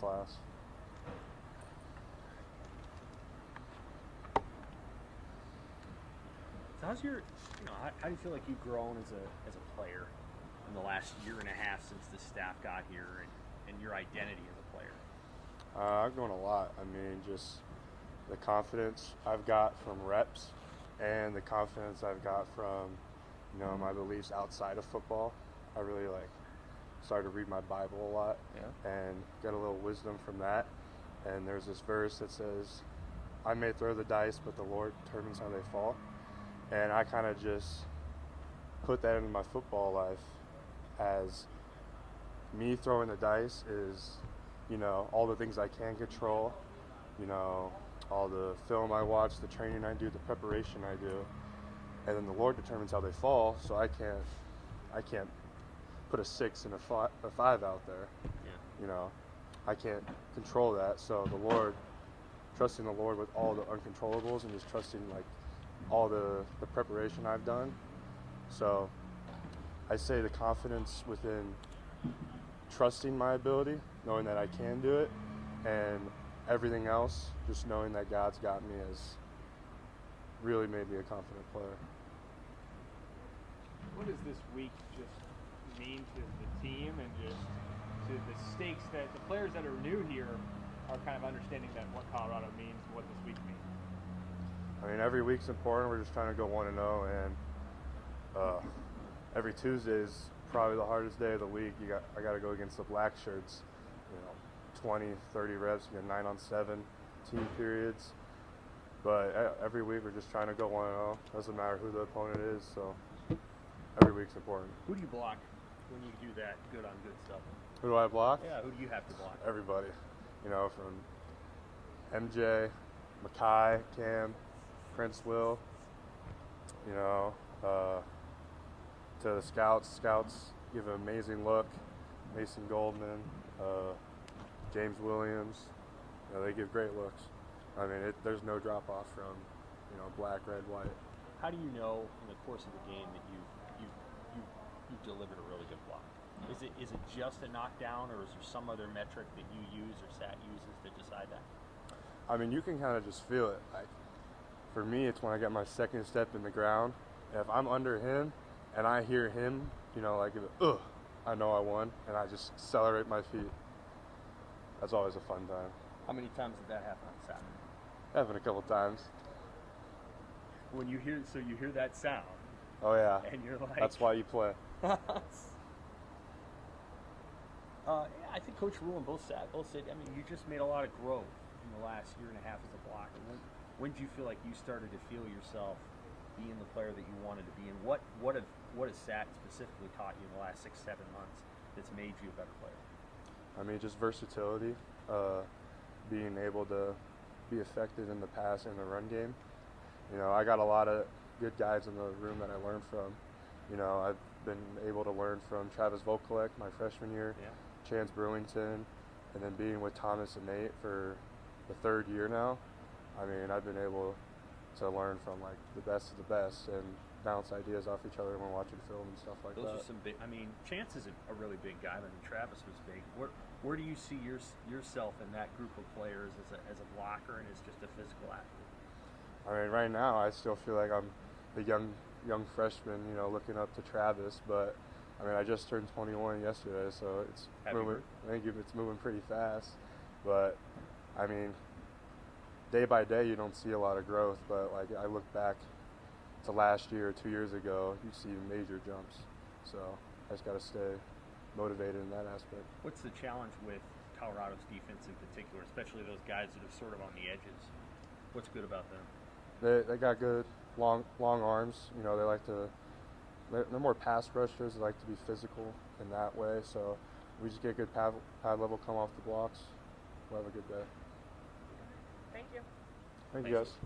class. So how's your, how do you feel like you've grown as a player in the last year and a half since the staff got here, and your identity as a player? I've grown a lot. I mean, just the confidence I've got from reps and the confidence I've got from, my beliefs outside of football. I really started to read my Bible a lot and get a little wisdom from that. And there's this verse that says, I may throw the dice, but the Lord determines how they fall. And I kind of just put that into my football life as me throwing the dice is, all the things I can control, all the film I watch, the training I do, the preparation I do, and then the Lord determines how they fall. So I can't put a 6 and a 5 out there. I can't control that. So trusting the Lord with all the uncontrollables and just trusting all the preparation I've done. So I say the confidence within trusting my ability, knowing that I can do it, and everything else, just knowing that God's got me has really made me a confident player. What does this week just mean to the team and just to the stakes that the players that are new here are kind of understanding that what Colorado means, what this week means? I mean, every week's important. We're just trying to go 1-0, and every Tuesday is probably the hardest day of the week. I got to go against the black shirts. 20, 30 reps, 9-on-7 team periods. But every week we're just trying to go 1-0. Doesn't matter who the opponent is. So every week's important. Who do you block when you do that good on good stuff? Who do I block? Yeah, who do you have to block? Everybody. From MJ, Mackay, Cam, Prince Will, to the scouts. Scouts give an amazing look. Mason Goldman, James Williams, they give great looks. I mean, there's no drop off from, black, red, white. How do you know in the course of the game that you've delivered a really good block? Is it just a knockdown, or is there some other metric that you use or SAT uses to decide that? I mean, you can kind of just feel it. For me, it's when I get my second step in the ground. If I'm under him and I hear him, I know I won, and I just accelerate my feet. That's always a fun time. How many times did that happen on Saturday? Happened a couple times. When you hear that sound. Oh yeah. And you're like. That's why you play. I think Coach Rule and both said, you just made a lot of growth in the last year and a half as a blocker. When did you feel like you started to feel yourself being the player that you wanted to be? And what has SAT specifically taught you in the last 6-7 months that's made you a better player? I mean, just versatility, being able to be effective in the pass and the run game. I got a lot of good guys in the room that I learned from. I've been able to learn from Travis Vokalek my freshman year, Chance Brewington, and then being with Thomas and Nate for the third year now. I mean, I've been able to learn from the best of the best and bounce ideas off each other when watching film and stuff like that. Those are some big. Chance is a really big guy. Travis was big. Where do you see yourself in that group of players as a blocker and as just a physical athlete? I mean, right now I still feel like I'm the young freshman, looking up to Travis. But I mean, I just turned 21 yesterday, so it's moving. Thank you. It's moving pretty fast. But I mean, day by day you don't see a lot of growth. But I look back to last year or 2 years ago, you see major jumps. So I just got to stay motivated in that aspect. What's the challenge with Colorado's defense in particular, especially those guys that are sort of on the edges? What's good about them? They got good long arms. They're more pass rushers. They like to be physical in that way. So we just get good pad level, come off the blocks. We'll have a good day. Thank you. Thank you guys.